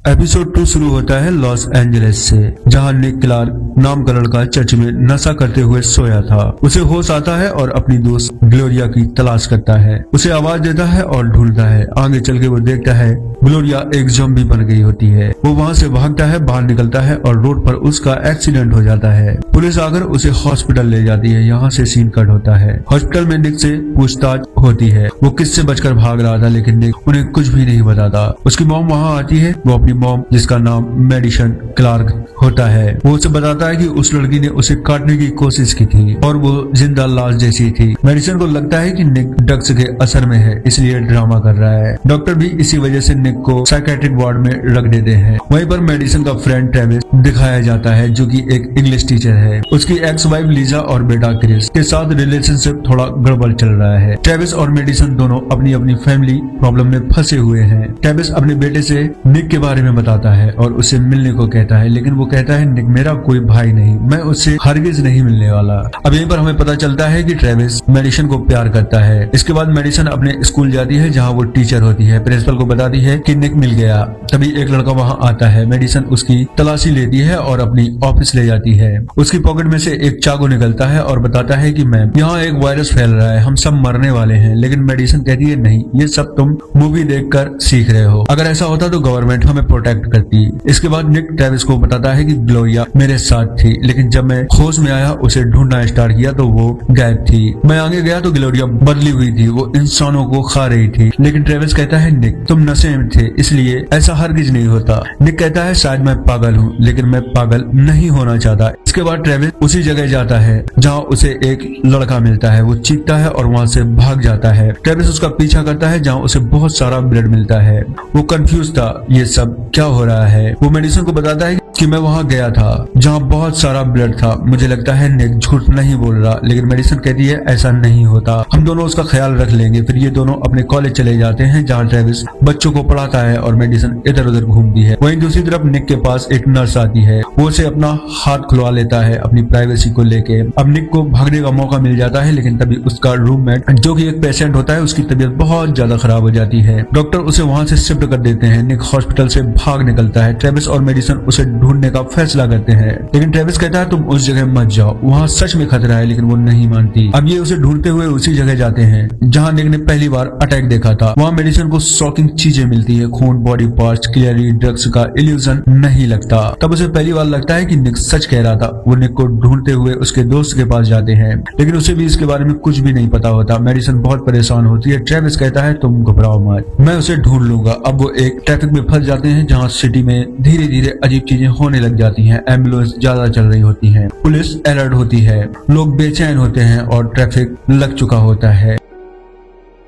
Episode 2 शुरू होता है लॉस एंजलिस से, जहां निक क्लार्क नाम का लड़का चर्च में नशा करते हुए सोया था। उसे होश आता है और अपनी दोस्त ग्लोरिया की तलाश करता है। उसे आवाज देता है और ढूंढता है। आगे चल के वो देखता है ग्लोरिया एक ज़ॉम्बी बन गई होती है। वो वहाँ से भागता है, बाहर निकलता है और रोड पर उसका एक्सीडेंट हो जाता है। पुलिस आकर उसे हॉस्पिटल ले जाती है। यहाँ से सीन कट होता है। हॉस्पिटल में निक से पूछताछ होती है। वो किससे बचकर भाग रहा था, लेकिन निक उन्हें कुछ भी नहीं बताता। उसकी मॉम वहाँ आती है। वो अपनी मॉम, जिसका नाम मेडिसन क्लार्क होता है, वो उसे बताता है कि उस लड़की ने उसे काटने की कोशिश की थी और वो जिंदा लाश जैसी थी। मेडिसन को लगता है कि निक ड्रग्स के असर में है, इसलिए ड्रामा कर रहा है। डॉक्टर भी इसी वजह से निक को साइकेट्रिक वार्ड में रख देते हैं। वहीं पर मेडिसन का फ्रेंड ट्रेविस दिखाया जाता है, जो कि एक इंग्लिश टीचर है। उसकी एक्स वाइफ लीजा और बेटा क्रिस के साथ रिलेशनशिप थोड़ा गड़बड़ चल रहा है। ट्रेविस और मेडिसन दोनों अपनी अपनी फैमिली प्रॉब्लम में फंसे हुए हैं। ट्रेविस अपने बेटे से निक के बारे में बताता है और उसे मिलने को कहता है, लेकिन वो कहता है निक मेरा कोई भाई नहीं, मैं उससे हरगिज नहीं मिलने वाला। अब यहीं पर हमें पता चलता है कि ट्रेविस मेडिसन को प्यार करता है। इसके बाद मेडिसन अपने स्कूल जाती है, जहाँ वो टीचर होती है। प्रिंसिपल को बताती है कि निक मिल गया। तभी एक लड़का वहाँ आता है। मेडिसन उसकी तलाशी लेती है और अपनी ऑफिस ले जाती है। उसकी पॉकेट में से एक चाकू निकलता है और बताता है कि मैम, यहाँ एक वायरस फैल रहा है, हम सब मरने वाले हैं। लेकिन मेडिसन कहती है नहीं, ये सब तुम मूवी देखकर सीख रहे हो। अगर ऐसा होता तो गवर्नमेंट हमें प्रोटेक्ट करती। इसके बाद निक ट्रेविस को बताता है कि ग्लोरिया मेरे साथ थी, लेकिन जब मैं होश में आया, उसे ढूंढना स्टार्ट किया तो वो गायब थी। मैं आगे गया तो ग्लोरिया बदली हुई थी, वो इंसानों को खा रही थी। लेकिन ट्रेविस कहता है निक तुम नशे में थे, इसलिए ऐसा हरगिज नहीं होता। निक कहता है शायद मैं पागल हूँ, लेकिन मैं पागल नहीं होना चाहता। इसके बाद ट्रेविस उसी जगह जाता है जहाँ उसे एक लड़का मिलता है। वो चीखता है और वहाँ से भाग जाता है। ट्रेविस उसका पीछा करता है, जहाँ उसे बहुत सारा ब्लड मिलता है। वो कंफ्यूज था, ये सब क्या हो रहा है। वो मेडिसन को बताता है कि मैं वहाँ गया था जहाँ बहुत सारा ब्लड था। मुझे लगता है निक झूठ नहीं बोल रहा, लेकिन मेडिसन कहती है ऐसा नहीं होता, हम दोनों उसका ख्याल रख लेंगे। फिर ये दोनों अपने कॉलेज चले जाते हैं, जहाँ ट्रेविस बच्चों को पढ़ाता है और मेडिसन इधर उधर घूमती है। वहीं दूसरी तरफ निक के पास एक नर्स आती है। वो उसे अपना हाथ खुलवा लेता है अपनी प्राइवेसी को लेके। अब निक को भागने का मौका मिल जाता है, लेकिन तभी उसका रूममेट, जो कि एक पेशेंट होता है, उसकी तबीयत बहुत ज्यादा खराब हो जाती है। डॉक्टर उसे वहाँ से शिफ्ट कर देते हैं। निक हॉस्पिटल से भाग निकलता है। ट्रेविस और मेडिसन उसे ढूंढने का फैसला करते हैं, लेकिन ट्रेविस कहता है तुम उस जगह मत जाओ, वहाँ सच में खतरा है। लेकिन वो नहीं मानती। अब ये उसे ढूंढते हुए उसी जगह जाते हैं जहाँ निक ने पहली बार अटैक देखा था। वहाँ मेडिसन को शॉकिंग चीजें मिलती है, खून, बॉडी पार्ट्स, क्लियरली ड्रग्स का इल्यूजन नहीं लगता। तब उसे पहली बार लगता है कि निक सच कह रहा था। वो निक को ढूंढते हुए उसके दोस्त के पास जाते हैं, लेकिन उसे भी इसके बारे में कुछ भी नहीं पता होता। मेडिसन बहुत परेशान होती है। ट्रेविस कहता है तुम घबराओ मत, मैं उसे ढूंढ लूंगा। अब वो एक ट्रैफिक में फंस जाते हैं, जहाँ सिटी में धीरे धीरे अजीब चीजें होने लग जाती हैं। एम्बुलेंस ज्यादा चल रही होती है, पुलिस अलर्ट होती है, लोग बेचैन होते हैं और ट्रैफिक लग चुका होता है।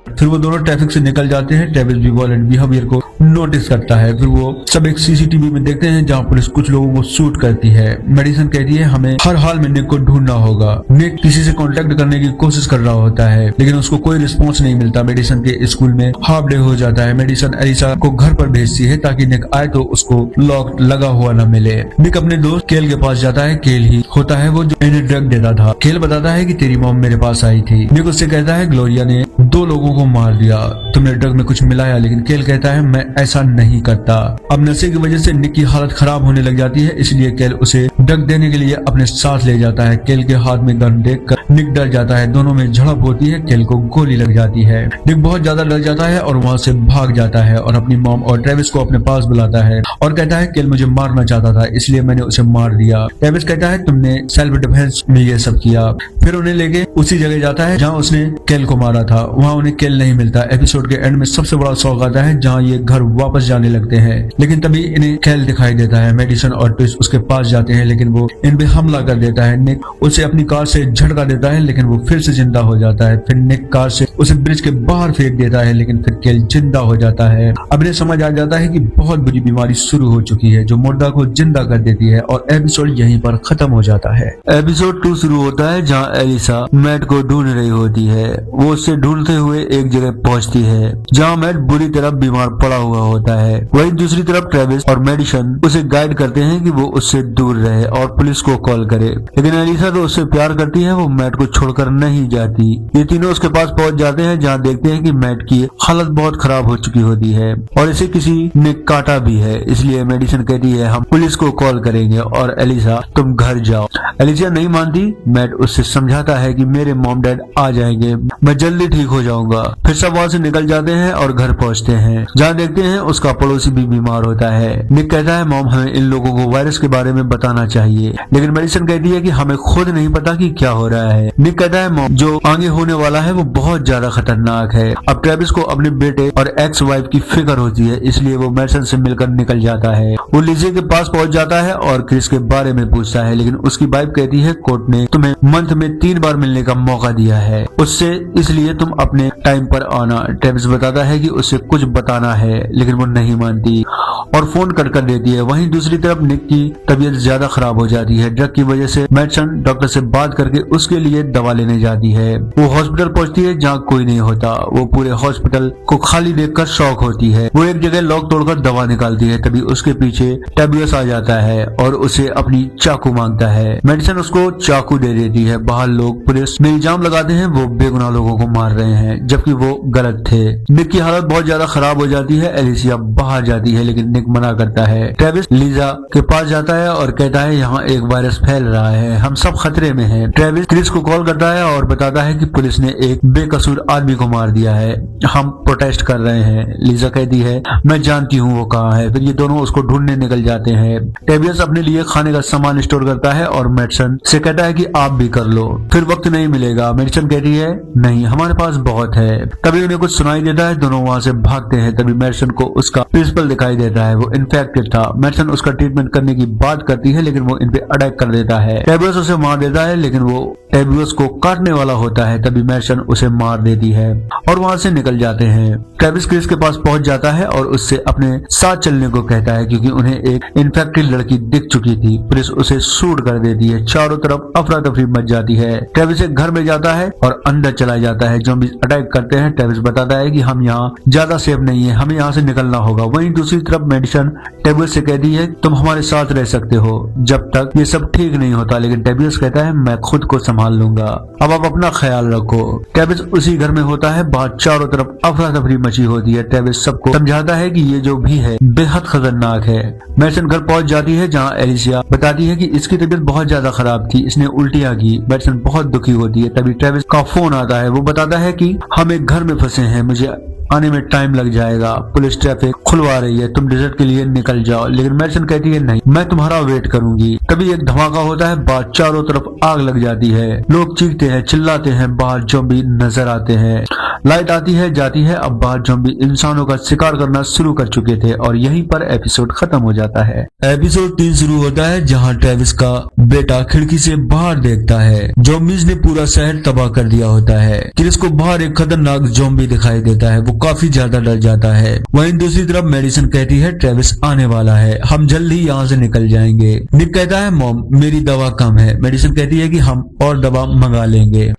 फिर वो दोनों ट्रैफिक से निकल जाते हैं। ट्रेविस भी वॉयलेंट बिहेवियर को नोटिस करता है। फिर वो सब एक सीसीटीवी में देखते हैं, जहाँ पुलिस कुछ लोगों को शूट करती है। मेडिसन कहती है हमें हर हाल में निक को ढूंढना होगा। निक किसी से कांटेक्ट करने की कोशिश कर रहा होता है, लेकिन उसको कोई रिस्पॉन्स नहीं मिलता। मेडिसन के स्कूल में हाफ डे हो जाता है। मेडिसन एलिसा को घर पर भेजती है ताकि निक आए तो उसको लॉक लगा हुआ न मिले। निक अपने दोस्त केल के पास जाता है। केल ही होता है वो जो इन्हें ड्रग देता था। केल बताता है कि तेरी मॉम मेरे पास आई थी। निक उससे कहता है ग्लोरिया ने 2 लोगों को मार दिया, तुमने ड्रग में कुछ मिलाया। लेकिन केल कहता है मैं ऐसा नहीं करता। अब नशे की वजह से निक की हालत खराब होने लग जाती है, इसलिए केल उसे ड्रग देने के लिए अपने साथ ले जाता है। केल के हाथ में गन देखकर निक डर जाता है। दोनों में झड़प होती है। केल को गोली लग जाती है। निक बहुत ज्यादा डर जाता है और वहाँ से भाग जाता है और अपनी मॉम और ट्रेविस को अपने पास बुलाता है और कहता है केल मुझे मारना चाहता था, इसलिए मैंने उसे मार दिया। ट्रेविस कहता है तुमने सेल्फ डिफेंस में ये सब किया। फिर उन्हें लेके उसी जगह जाता है जहाँ उसने केल को मारा था। वहाँ उन्हें केल नहीं मिलता। एपिसोड के एंड में सबसे बड़ा शौक आता है, जहाँ ये घर वापस जाने लगते हैं, लेकिन तभी इन्हें केल दिखाई देता है। मेडिसन और ट्विस उसके पास जाते हैं, लेकिन वो इन पे हमला कर देता है। निक उसे अपनी कार से झटका देता है, लेकिन वो फिर से जिंदा हो जाता है। फिर निक कार से उसे ब्रिज के बाहर फेंक देता है, लेकिन फिर केल जिंदा हो जाता है। अब इन्हें समझ आ जाता है कि बहुत बुरी बीमारी शुरू हो चुकी है, जो मुर्दा को जिंदा कर देती है, और एपिसोड यहीं पर खत्म हो जाता है। एपिसोड 2 शुरू होता है, जहाँ एलिसा मैट को ढूंढ रही होती है। वो उससे ढूंढते हुए एक जगह पहुंचती है, जहाँ मैट बुरी तरह बीमार पड़ा हुआ होता है। वहीं दूसरी तरफ ट्रेविस और मेडिसन उसे गाइड करते हैं कि वो उससे दूर रहे। है और पुलिस को कॉल करे, लेकिन एलिसा तो उससे प्यार करती है, वो मैट को छोड़कर नहीं जाती। ये तीनों उसके पास पहुंच जाते हैं, जहाँ देखते हैं कि मैट की हालत बहुत खराब हो चुकी होती है और इसे किसी ने काटा भी है। इसलिए मेडिसन कहती है हम पुलिस को कॉल करेंगे और एलिसा तुम घर जाओ। एलिसा नहीं मानती। मैट उससे समझाता है कि मेरे मॉम डैड आ जाएंगे, मैं जल्दी ठीक हो जाऊंगा। फिर सब वहाँ से निकल जाते हैं और घर पहुँचते हैं, जहाँ देखते हैं उसका पड़ोसी भी बीमार होता है। निक कहता है मॉम हमें इन लोगों को वायरस के बारे में बताना चाहिए, लेकिन मेडिसन कहती है कि हमें खुद नहीं पता कि क्या हो रहा है। निक कहता है मॉम जो आगे होने वाला है वो बहुत ज्यादा खतरनाक है। अब ट्रेविस को अपने बेटे और एक्स वाइफ की फिक्र होती है, इसलिए वो मेडिसन से मिलकर निकल जाता है। वो लिजी के पास पहुंच जाता है और क्रिस के बारे में पूछता है, लेकिन उसकी वाइफ कहती है कोर्ट ने तुम्हें मंथ में 3 बार मिलने का मौका दिया है उससे, इसलिए तुम अपने टाइम पर आना। ट्रेविस बताता है कि उसे कुछ बताना है, लेकिन वो नहीं मानती और फोन कट कर देती है। वहीं दूसरी तरफ निक की तबीयत ज्यादा खराब हो जाती है। ड्रग की वजह से मेडिसन डॉक्टर से बात करके उसके लिए दवा लेने जाती है। वो हॉस्पिटल पहुंचती है जहाँ कोई नहीं होता। वो पूरे हॉस्पिटल को खाली देखकर शॉक होती है। वो एक जगह लॉक तोड़कर दवा निकालती है, तभी उसके पीछे टेबियस आ जाता है और उसे अपनी चाकू मांगता है। मेडिसन उसको चाकू दे देती है। बाहर लोग पुलिस में इल्जाम लगाते हैं वो बेगुनाह लोगों को मार रहे हैं, जबकि वो गलत थे। निक की हालत बहुत ज्यादा खराब हो जाती है। एलिसिया बाहर जाती है, लेकिन निक मना करता है। ट्रेविस लीजा के पास जाता है और कहता है यहाँ एक वायरस फैल रहा है, हम सब खतरे में हैं। ट्रेविस क्रिस को कॉल करता है और बताता है कि पुलिस ने एक बेकसूर आदमी को मार दिया है, हम प्रोटेस्ट कर रहे हैं। लीजा कहती है मैं जानती हूँ वो कहाँ है। फिर ये दोनों उसको ढूंढने निकल जाते हैं। ट्रेविस अपने लिए खाने का सामान स्टोर करता है और मेडिसन से कहता है कि आप भी कर लो, फिर वक्त नहीं मिलेगा। मेडिसन कहती है नहीं हमारे पास बहुत है। तभी उन्हें कुछ सुनाई देता है, दोनों वहाँ से भागते हैं। तभी मेडिसन को उसका प्रिंसिपल दिखाई देता है, वो इन्फेक्टेड था। मेडिसन उसका ट्रीटमेंट करने की बात करती है, लेकिन वो इन पे अटैक कर देता है। टेबियस उसे मार देता है, लेकिन वो टेबियस को काटने वाला होता है। तभी मेडिसन उसे मार देती है और वहाँ से निकल जाते हैं। ट्रेविस क्रिस के पास पहुंच जाता है और उससे अपने साथ चलने को कहता है, क्योंकि उन्हें एक इन्फेक्टेड लड़की दिख चुकी थी। पुलिस उसे शूट कर देती है। चारों तरफ अफरा तफरी मच जाती है। ट्रेविस एक घर में जाता है और अंदर चला जाता है। ज़ॉम्बीज़ अटैक करते हैं। ट्रेविस बताता है कि हम यहाँ ज्यादा सेफ नहीं है, हमें यहाँ से निकलना होगा। वहीं दूसरी तरफ मेडिसन टेबियस से कहती है तुम हमारे साथ रह सकते हो जब तक ये सब ठीक नहीं होता, लेकिन टेबियस कहता है मैं खुद को संभाल लूंगा, अब आप अपना ख्याल रखो। टेबियस उसी घर में होता है। बाहर चारों तरफ अफरा तफरी मची होती है। टेबियस सबको समझाता है कि ये जो भी है बेहद खतरनाक है। मेडिसन घर पहुंच जाती है, जहाँ एलिसिया बताती है कि इसकी तबीयत बहुत ज्यादा खराब थी, इसने उल्टियाँ की। मेडिसन बहुत दुखी होती है। तभी ट्रेविस का फोन आता है। वो बताता है कि हम एक घर में फंसे हैं, मुझे आने में टाइम लग जाएगा, पुलिस ट्रैफिक खुलवा रही है, तुम डिजर्ट के लिए निकल जाओ। लेकिन मेडिसन कहती है नहीं मैं तुम्हारा वेट करूंगी। तभी एक धमाका होता है। बाहर चारों तरफ आग लग जाती है। लोग चीखते हैं, चिल्लाते हैं। बाहर ज़ॉम्बी नजर आते हैं। लाइट आती है, जाती है। अब बाहर ज़ॉम्बी इंसानों का शिकार करना शुरू कर चुके थे और यहीं पर एपिसोड खत्म हो जाता है। एपिसोड 3 शुरू होता है, जहाँ ट्रेविस का बेटा खिड़की से बाहर देखता है। ज़ॉम्बीज़ ने पूरा शहर तबाह कर दिया होता है। क्रिस को बाहर एक खतरनाक ज़ॉम्बी दिखाई देता है। वो काफी ज्यादा डर जाता है। वहीं दूसरी तरफ मेडिसन कहती है ट्रेविस आने वाला है, हम जल्द ही यहाँ से निकल जाएंगे। निक कहता है मॉम मेरी दवा कम है। मेडिसन कहती है कि हम और दवा मंगा लेंगे।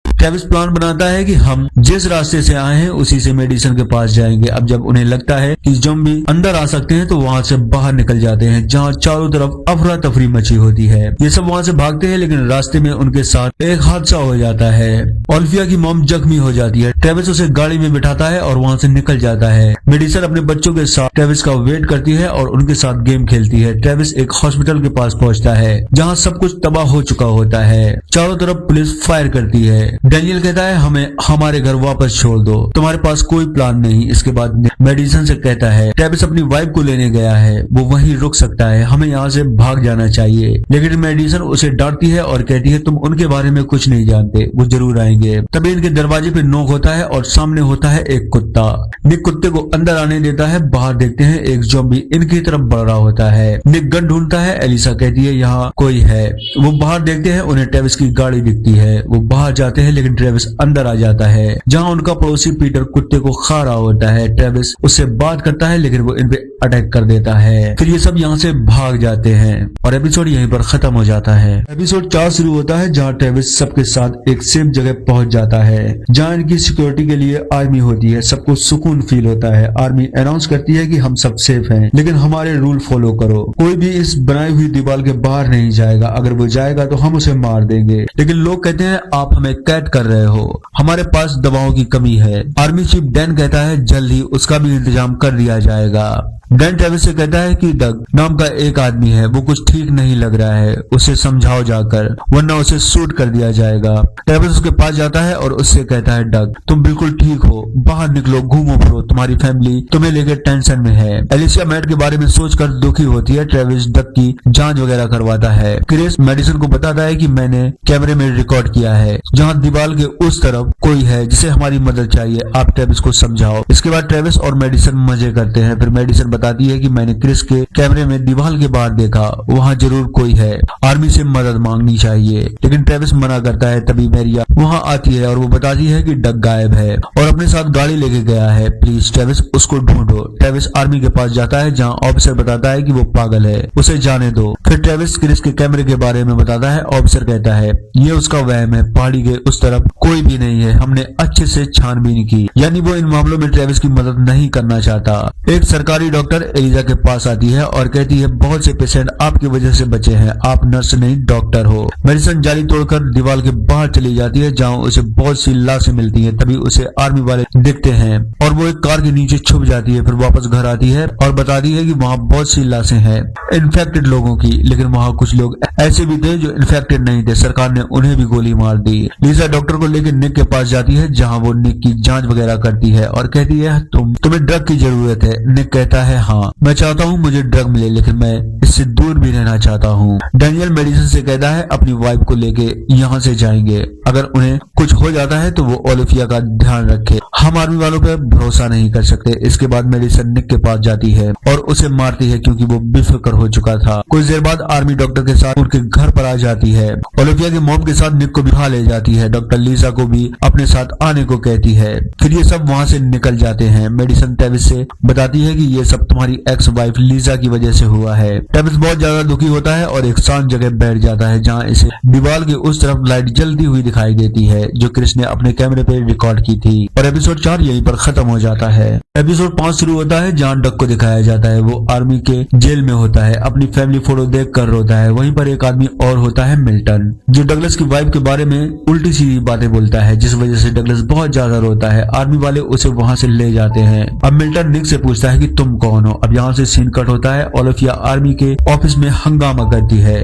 ट्रेविस प्लान बनाता है कि हम जिस रास्ते से आए हैं उसी से मेडिसन के पास जाएंगे। अब जब उन्हें लगता है कि ज़ॉम्बी अंदर आ सकते हैं तो वहाँ से बाहर निकल जाते हैं, जहाँ चारों तरफ अफरा तफरी मची होती है। ये सब वहाँ से भागते हैं, लेकिन रास्ते में उनके साथ एक हादसा हो जाता है। ओल्फिया की मॉम जख्मी हो जाती है। ट्रेविस उसे गाड़ी में बिठाता है और वहाँ से निकल जाता है। मेडिसन अपने बच्चों के साथ ट्रेविस का वेट करती है और उनके साथ गेम खेलती है। ट्रेविस एक हॉस्पिटल के पास पहुँचता है, जहाँ सब कुछ तबाह हो चुका होता है। चारों तरफ पुलिस फायर करती है। डैनियल कहता है हमें हमारे घर वापस छोड़ दो, तुम्हारे पास कोई प्लान नहीं। इसके बाद मेडिसन से कहता है ट्रेविस अपनी वाइफ को लेने गया है, वो वहीं रुक सकता है, हमें यहाँ से भाग जाना चाहिए। लेकिन मेडिसन उसे डांटती है और कहती है तुम उनके बारे में कुछ नहीं जानते, वो जरूर आएंगे। तभी इनके दरवाजे पे नॉक होता है और सामने होता है एक कुत्ता। निक कुत्ते को अंदर आने देता है। बाहर देखते हैं एक ज़ॉम्बी इनकी तरफ बढ़ रहा होता है। निक गन ढूंढता है। एलिसा कहती है यहाँ कोई है। वो बाहर देखते हैं, उन्हें ट्रेविस की गाड़ी दिखती है। वो बाहर जाते हैं, लेकिन ट्रेविस अंदर आ जाता है जहाँ उनका पड़ोसी पीटर कुत्ते को खा रहा होता है। ट्रेविस उससे बात करता है लेकिन वो इन पे अटैक कर देता है। फिर ये सब यहाँ से भाग जाते हैं और एपिसोड यहीं पर खत्म हो जाता है। एपिसोड 4 शुरू होता है जहाँ ट्रेविस सबके साथ एक सेफ जगह पहुंच जाता है जहाँ इनकी सिक्योरिटी के लिए आर्मी होती है। सबको सुकून फील होता है। आर्मी अनाउंस करती है कि हम सब सेफ हैं, लेकिन हमारे रूल फॉलो करो। कोई भी इस बनाई हुई दीवार के बाहर नहीं जाएगा। अगर वो जाएगा तो हम उसे मार देंगे। लेकिन लोग कहते हैं आप हमें कैद कर रहे हो, हमारे पास दवाओं की कमी है। आर्मी चीफ डैन कहता है जल्द ही उसका भी इंतजाम कर दिया जाएगा। डैन ट्रेविस से कहता है कि डग नाम का एक आदमी है, वो कुछ ठीक नहीं लग रहा है, उसे समझाओ जाकर, वरना उसे शूट कर दिया जाएगा। ट्रेविस उसके पास जाता है और उससे कहता है डग तुम बिल्कुल ठीक हो, बाहर निकलो, घूमो फिरो, तुम्हारी फैमिली तुम्हें लेकर टेंशन में है। एलिसिया मैट के बारे में सोचकर दुखी होती है। ट्रेविस डग की जांच वगैरह करवाता है। क्रिस मेडिसन को बताता है कि मैंने कैमरे में रिकॉर्ड किया है जहाँ दीवार के उस तरफ कोई है जिसे हमारी मदद चाहिए, आप ट्रेविस को समझाओ। इसके बाद ट्रेविस और मेडिसन मजे करते हैं। फिर मेडिसन बताती है कि मैंने क्रिस के कैमरे में दीवार के बाहर देखा, वहाँ जरूर कोई है, आर्मी से मदद मांगनी चाहिए। लेकिन ट्रेविस मना करता है। तभी मैरिया वहाँ आती है और वो बताती है कि डग गायब है और अपने साथ गाड़ी लेके गया है, प्लीज ट्रेविस उसको ढूंढो। ट्रेविस आर्मी के पास जाता है जहाँ ऑफिसर बताता है कि वो पागल है, उसे जाने दो। फिर ट्रेविस क्रिस के कैमरे के बारे में बताता है। ऑफिसर कहता है ये उसका वहम है, पहाड़ी के उस तरफ कोई भी नहीं है, हमने अच्छे से छानबीन की। यानी वो इन मामलों में ट्रेविस की मदद नहीं करना चाहता। एक सरकारी डॉक्टर एलिजा के पास आती है और कहती है बहुत से पेशेंट आपकी वजह से बचे हैं, आप नर्स नहीं डॉक्टर हो। मेडिसन जाली तोड़कर दीवार के बाहर चली जाती है जहाँ उसे बहुत सी लाशें मिलती हैं। तभी उसे आर्मी वाले देखते हैं और वो एक कार के नीचे छुप जाती है। फिर वापस घर आती है और बताती है कि वहाँ बहुत सी लाशें हैं इन्फेक्टेड लोगों की, लेकिन वहाँ कुछ लोग ऐसे भी थे जो इन्फेक्टेड नहीं थे, सरकार ने उन्हें भी गोली मार दी। लीजा डॉक्टर को लेकर निक के पास जाती है जहाँ वो निक की जांच वगैरह करती है और कहती है तुम्हें ड्रग की जरूरत है। निक कहता है हाँ मैं चाहता हूँ मुझे ड्रग मिले, लेकिन मैं इससे दूर भी रहना चाहता हूँ। डैनियल मेडिसन से कहता है अपनी वाइफ को लेके यहाँ से जाएंगे, अगर उन्हें कुछ हो जाता है तो वो ओलिविया का ध्यान रखे, हम आर्मी वालों पर भरोसा नहीं कर सकते। इसके बाद मेडिसन निक के पास जाती है और उसे मारती है क्योंकि वो बेफिक्र हो चुका था। कुछ देर बाद आर्मी डॉक्टर के साथ उनके घर पर आ जाती है। ओलिविया की मॉम के साथ निक को बिठा ले जाती है। डॉक्टर लीजा को भी अपने साथ आने को कहती है। फिर ये सब वहाँ से निकल जाते हैं। मेडिसन ट्रेविस से बताती है कि ये सब तुम्हारी एक्स वाइफ लीजा की वजह से हुआ है। ट्रेविस बहुत ज्यादा दुखी होता है और एक शांत जगह बैठ जाता है जहाँ इसे दीवार के उस तरफ लाइट जलती हुई दिखाई देती है जो क्रिस ने अपने कैमरे पे रिकॉर्ड की थी। और एपिसोड 4 यहीं पर खत्म हो जाता है। एपिसोड 5 शुरू होता है जहाँ डग को दिखाया जाता है। वो आर्मी के जेल में होता है, अपनी फैमिली फोटो देख कर रोता है। वहीं पर एक आदमी और होता है मिल्टन, जो डगलस की वाइफ के बारे में उल्टी सीधी बातें बोलता है, जिस वजह से डगलस बहुत ज्यादा रोता है। आर्मी वाले उसे वहाँ से ले जाते हैं। अब मिल्टन निक से पूछता है कि तुम कौन हो। अब यहाँ से सीन कट होता है। ओलिविया आर्मी के ऑफिस में हंगामा करती है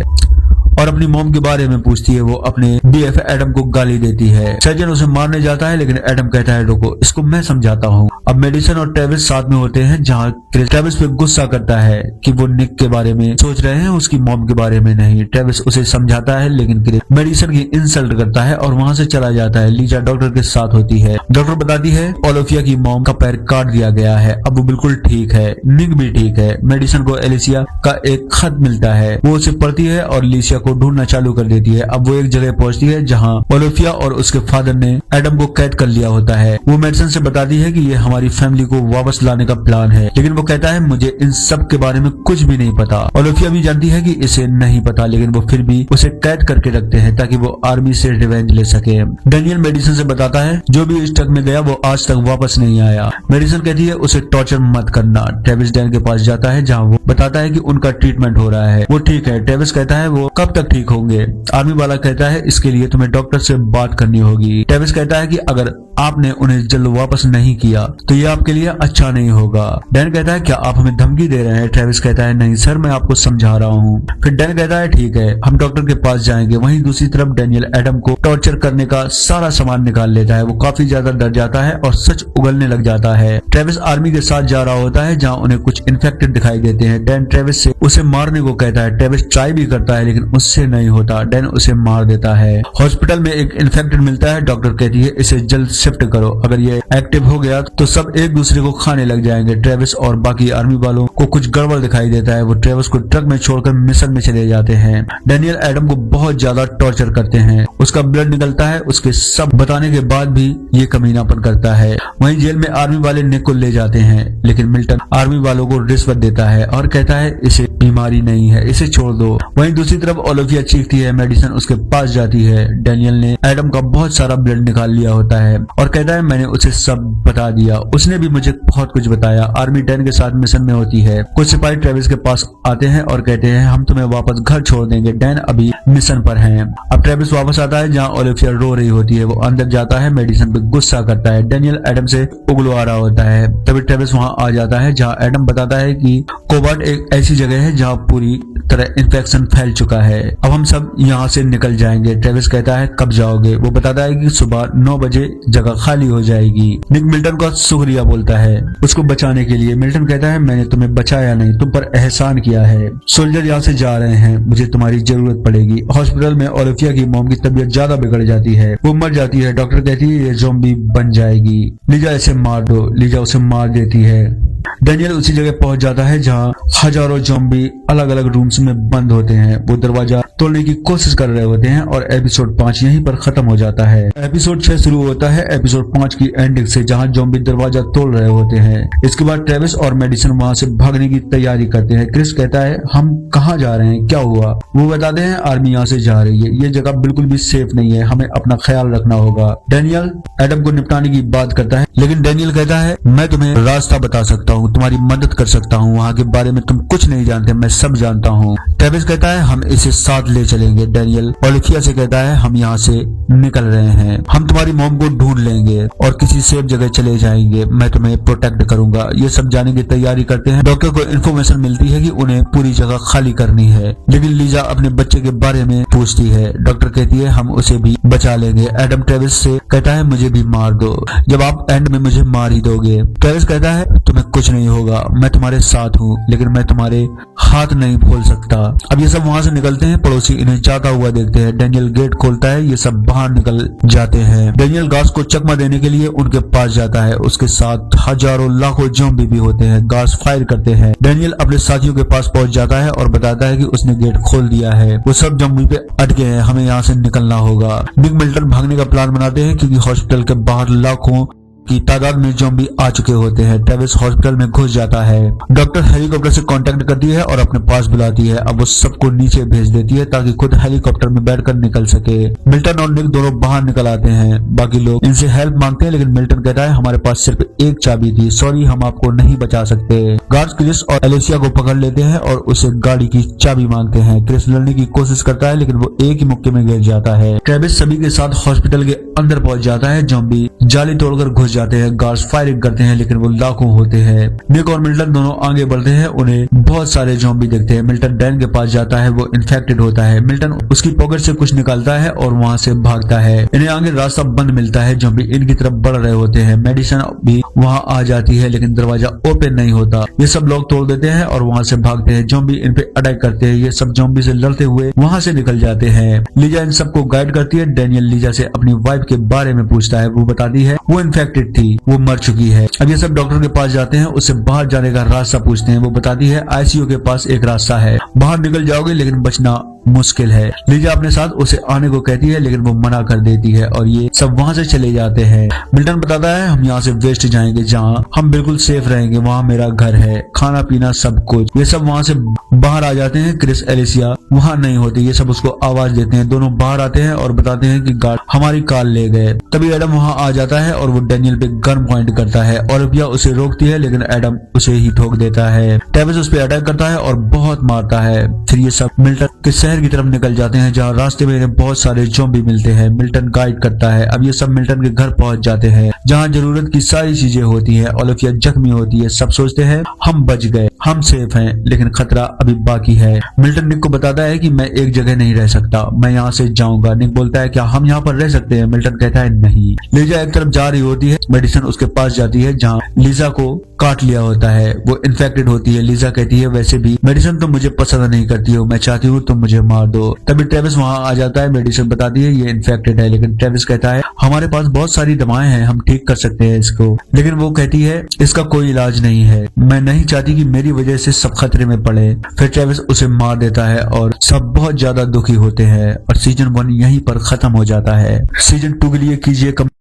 और अपनी मॉम के बारे में पूछती है। वो अपने बीएफ एडम को गाली देती है। सर्जन उसे मारने जाता है लेकिन एडम कहता है रुको, इसको मैं समझाता हूँ। अब मेडिसन और ट्रेविस साथ में होते हैं जहाँ ट्रेविस पे गुस्सा करता है कि वो निक के बारे में सोच रहे हैं, उसकी मॉम के बारे में नहीं। ट्रेविस उसे समझाता है लेकिन मेडिसन की इंसल्ट करता है और वहाँ से चला जाता है। लीजा डॉक्टर के साथ होती है। डॉक्टर बताती है ओलिविया की मॉम का पैर काट दिया गया है, अब वो बिल्कुल ठीक है, निक भी ठीक है। मेडिसन को एलिसिया का एक खत मिलता है, वो उसे पढ़ती है और लीसिया को ढूंढना चालू कर देती है। अब वो एक जगह पहुंचती है जहां ओलिविया और उसके फादर ने एडम को कैद कर लिया होता है। वो मेडिसन से बताती है कि ये हमारी फैमिली को वापस लाने का प्लान है, लेकिन वो कहता है मुझे इन सब के बारे में कुछ भी नहीं पता। ओलिविया भी जानती है कि इसे नहीं पता, लेकिन वो फिर भी उसे कैद करके रखते हैं ताकि वो आर्मी से रिवेंज ले सके। डैनियल मेडिसन से बताता है जो भी इस ट्रक में गया वो आज तक वापस नहीं आया। मेडिसन कहती है उसे टॉर्चर मत करना। ट्रेविस डैन के पास जाता है जहाँ वो बताता है कि उनका ट्रीटमेंट हो रहा है, वो ठीक है। ट्रेविस कहता है वो कब तक ठीक होंगे। आर्मी वाला कहता है इसके लिए तुम्हें डॉक्टर से बात करनी होगी। ट्रेविस कहता है कि अगर आपने उन्हें जल्द वापस नहीं किया तो ये आपके लिए अच्छा नहीं होगा। डैन कहता है क्या आप हमें धमकी दे रहे हैं। ट्रेविस कहता है नहीं सर, मैं आपको समझा रहा हूँ। फिर डैन कहता है ठीक है, हम डॉक्टर के पास जाएंगे। वहीं दूसरी तरफ डैनियल एडम को टॉर्चर करने का सारा सामान निकाल लेता है। वो काफी ज्यादा डर जाता है और सच उगलने लग जाता है। ट्रेविस आर्मी के साथ जा रहा होता है जहाँ उन्हें कुछ इन्फेक्टेड दिखाई देते हैं। डैन ट्रेविस से उसे मारने को कहता है। ट्रेविस ट्राई भी करता है लेकिन उससे नहीं होता। डैन उसे मार देता है। हॉस्पिटल में एक इन्फेक्टेड मिलता है। डॉक्टर कहती है इसे जल्द से शिफ्ट करो, अगर ये एक्टिव हो गया तो सब एक दूसरे को खाने लग जाएंगे। ट्रेविस और बाकी आर्मी वालों को कुछ गड़बड़ दिखाई देता है। वो ट्रेविस को ट्रक में छोड़कर मिशन में चले जाते हैं। डैनियल एडम को बहुत ज्यादा टॉर्चर करते हैं, उसका ब्लड निकलता है। उसके सब बताने के बाद भी ये कमीनापन करता है। वहीं जेल में आर्मी वाले निक को ले जाते हैं, लेकिन मिल्टन आर्मी वालों को रिश्वत देता है और कहता है इसे बीमारी नहीं है, इसे छोड़ दो। वहीं दूसरी तरफ ओलिविया चीखती है, मेडिसन उसके पास जाती है। डैनियल ने एडम का बहुत सारा ब्लड निकाल लिया होता है और कहता है मैंने उसे सब बता दिया, उसने भी मुझे बहुत कुछ बताया। आर्मी डैन के साथ मिशन में होती है। कुछ सिपाही ट्रेविस के पास आते हैं और कहते हैं हम तुम्हें वापस घर छोड़ देंगे, डैन अभी मिशन पर है। अब ट्रेविस वापस आता है जहाँ ओलिविया रो रही होती है। वो अंदर जाता है, मेडिसन पे गुस्सा करता है। डैनियल एडम से उगलवा रहा होता है। तभी ट्रेविस वहाँ आ जाता है जहाँ एडम बताता है कि कोबार्ड एक ऐसी जगह है जहाँ पूरी तरह इन्फेक्शन फैल चुका है, अब हम सब यहाँ से निकल जाएंगे। ट्रेविस कहता है कब जाओगे? वो बताता है कि सुबह 9 बजे जगह खाली हो जाएगी। निक मिल्टन का शुक्रिया बोलता है उसको बचाने के लिए। मिल्टन कहता है मैंने तुम्हें बचाया नहीं, तुम पर एहसान किया है। सोल्जर यहाँ से जा रहे हैं, मुझे तुम्हारी जरूरत पड़ेगी। हॉस्पिटल में ओलिविया की मॉम की तबीयत ज्यादा बिगड़ जाती है, वो मर जाती है। डॉक्टर कहती है ये ज़ॉम्बी बन जाएगी, लीजा इसे मार दो। लीजा उसे मार देती है। डैनियल उसी जगह पहुंच जाता है जहां हजारों ज़ॉम्बी अलग अलग रूम्स में बंद होते हैं। वो दरवाजा तोड़ने की कोशिश कर रहे होते हैं और एपिसोड 5 यहीं पर खत्म हो जाता है। एपिसोड 6 शुरू होता है एपिसोड 5 की एंडिंग से, जहां ज़ॉम्बी दरवाजा तोड़ रहे होते हैं। इसके बाद ट्रेविस और मेडिसन वहां से भागने की तैयारी करते हैं। क्रिस कहता है हम कहाँ जा रहे हैं, क्या हुआ? वो बताते हैं आर्मी यहाँ से जा रही है, ये जगह बिल्कुल भी सेफ नहीं है, हमें अपना ख्याल रखना होगा। डैनियल एडम को निपटाने की बात करता है, लेकिन डैनियल कहता है मैं तुम्हें रास्ता बता सकता हूँ, तुम्हारी मदद कर सकता हूँ, वहाँ के बारे में तुम कुछ नहीं जानते, मैं सब जानता हूँ। ट्रेविस कहता है हम इसे साथ ले चलेंगे। डैनियल ओलिविया से कहता है हम यहाँ से निकल रहे हैं, हम तुम्हारी मॉम को ढूंढ लेंगे और किसी सेफ जगह चले जाएंगे, मैं तुम्हें प्रोटेक्ट करूंगा। ये सब जाने की तैयारी करते हैं। डॉक्टर को इन्फॉर्मेशन मिलती है कि उन्हें पूरी जगह खाली करनी है, लेकिन लीजा अपने बच्चे के बारे में पूछती है। डॉक्टर कहती है हम उसे भी बचा लेंगे। एडम ट्रेविस से कहता है मुझे भी मार दो, जब आप एंड में मुझे मार ही दोगे। ट्रेविस कहता है तुम्हें कुछ नहीं होगा, मैं तुम्हारे साथ हूँ, लेकिन मैं तुम्हारे हाथ नहीं खोल सकता। अब ये सब वहाँ से निकलते हैं। पड़ोसी इन्हें जाता हुआ देखते हैं। डैनियल गेट खोलता है, ये सब बाहर निकल जाते हैं। डैनियल गार्ड्स को चकमा देने के लिए उनके पास जाता है, उसके साथ हजारों लाखों ज़ॉम्बी भी होते हैं। गार्ड्स फायर करते हैं। डैनियल अपने साथियों के पास पहुंच जाता है और बताता है कि उसने गेट खोल दिया है, वो सब ज़ॉम्बी पे अटके हैं, हमें यहाँ से निकलना होगा। निक मिल्टन भागने का प्लान बनाते हैं क्योंकि हॉस्पिटल के बाहर लाखों की तादाद में ज़ॉम्बी आ चुके होते हैं। ट्रेविस हॉस्पिटल में घुस जाता है। डॉक्टर हेलीकॉप्टर से कांटेक्ट करती है और अपने पास बुलाती है। अब वो सबको नीचे भेज देती है ताकि खुद हेलीकॉप्टर में बैठकर निकल सके। मिल्टन और निक दोनों बाहर निकल आते हैं। बाकी लोग इनसे हेल्प मांगते हैं, लेकिन मिल्टन कहता है हमारे पास सिर्फ एक चाबी थी, सॉरी हम आपको नहीं बचा सकते। गार्ड्स क्रिस और एलिसिया को पकड़ लेते हैं और उसे गाड़ी की चाबी मांगते हैं। क्रिस लड़ने की कोशिश करता है, लेकिन वो एक ही मुक्के में गिर जाता है। ट्रेविस सभी के साथ हॉस्पिटल के अंदर पहुंच जाता है। ज़ॉम्बी जाली तोड़कर घुस जाते हैं। गार्ड्स फायरिंग करते हैं, लेकिन वो लाखों होते हैं। निक और मिल्टन दोनों आगे बढ़ते हैं। उन्हें बहुत सारे ज़ॉम्बी दिखते हैं। मिल्टन डैन के पास जाता है, वो इन्फेक्टेड होता है। मिल्टन उसकी पॉकेट से कुछ निकालता है और वहां से भागता है। इन्हें आगे रास्ता बंद मिलता है। ज़ॉम्बी इनकी तरफ बढ़ रहे होते हैं। मेडिसन भी वहां आ जाती है, लेकिन दरवाजा ओपन नहीं होता। ये सब लोग तोड़ देते हैं और वहां से भागते हैं। ज़ॉम्बी इन पे अटैक करते हैं। ये सब ज़ॉम्बी से लड़ते हुए वहां से निकल जाते हैं। लीजा इन सबको गाइड करती है। डैनियल लीजा से अपनी वाइफ के बारे में पूछता है। वो बताती है वो इन्फेक्टेड थी, वो मर चुकी है। अब ये सब डॉक्टर के पास जाते हैं, उससे बाहर जाने का रास्ता पूछते हैं। वो बताती है आईसीयू के पास एक रास्ता है, बाहर निकल जाओगे लेकिन बचना मुश्किल है। लीजा अपने साथ उसे आने को कहती है, लेकिन वो मना कर देती है और ये सब वहां से चले जाते हैं। मिल्टन बताता है हम यहाँ से वेस्ट जाएंगे, जहाँ हम बिल्कुल सेफ रहेंगे, वहाँ मेरा घर है, खाना पीना सब कुछ। ये सब वहां से बाहर आ जाते हैं। क्रिस एलिसिया वहां नहीं होती, ये सब उसको आवाज देते हैं। दोनों बाहर आते हैं और बताते हैं कि गार्ड हमारी कार ले गए। तभी एडम वहां आ जाता है और वो डैनियल पे गन पॉइंट करता है। ओलिविया उसे रोकती है, लेकिन एडम उसे ही ठोक देता है। ट्रेविस उस पर अटैक करता है और बहुत मारता है। फिर ये सब मिल्टन के शहर की तरफ निकल जाते हैं, जहाँ रास्ते में इन्हें बहुत सारे ज़ॉम्बी मिलते हैं। मिल्टन गाइड करता है। अब ये सब मिल्टन के घर पहुंच जाते हैं, जहाँ जरूरत की सारी चीजें होती है। ओलिविया जख्मी होती है। सब सोचते हैं हम बच गए, हम सेफ हैं, लेकिन खतरा अभी बाकी है। मिल्टन निक को बताता है कि मैं एक जगह नहीं रह सकता, मैं यहाँ से जाऊंगा। निक बोलता है क्या हम यहाँ पर रह सकते हैं? मिल्टन कहता है नहीं। लीजा एक तरफ जा रही होती है। मेडिसन उसके पास जाती है, जहाँ लीजा को काट लिया होता है। वो इन्फेक्टेड होती है। लीजा कहती है वैसे भी मेडिसन तुम मुझे पसंद नहीं करती हो, मैं चाहती हूँ तुम मुझे मार दो। तभी ट्रेविस वहां आ जाता है। मेडिसन बताती है ये इन्फेक्टेड है, लेकिन ट्रेविस कहता है हमारे पास बहुत सारी दवाएं हैं, हम ठीक कर सकते हैं इसको। लेकिन वो कहती है इसका कोई इलाज नहीं है, मैं नहीं चाहती कि मेरी वजह से सब खतरे में पड़े। फिर ट्रेविस उसे मार देता है और सब बहुत ज्यादा दुखी होते हैं और सीजन 1 यहीं पर खत्म हो जाता है। सीजन 2 के लिए कीजिए